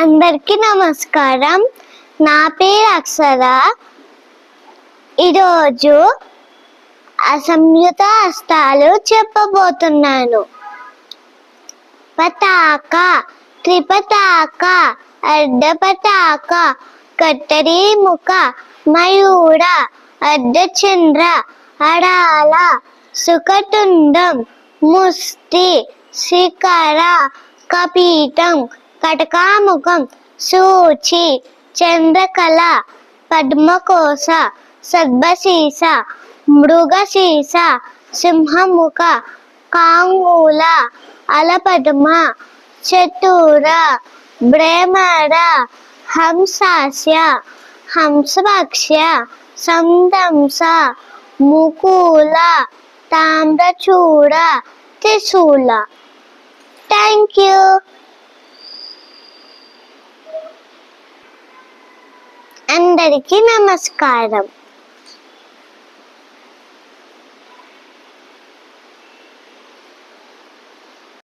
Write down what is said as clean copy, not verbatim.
అందరికీ నమస్కారం. నా పేరు అక్షర. ఈరోజు అసంయుత హస్తాలు చెప్పబోతున్నాను. పతాక, త్రిపతాక, అర్ధపతాక, కట్టరీముఖ, మయూర, అర్ధచంద్ర, అడాల, సుఖటుండం, ముష్టి, శిఖర, కపీతం, కటకాముఖం, సూచి, చంద్రకళ, పద్మకోశ, సద్భశీష, మృగశీష, సింహముఖ, కాంగూల, అలపద్మ, చతుర, భ్రమర, హంసాస్య, హంసపక్ష్య, సందంస, ముకూల, తామ్రచూడ, త్రిశూల. Thank you. అందరికీ నమస్కారం.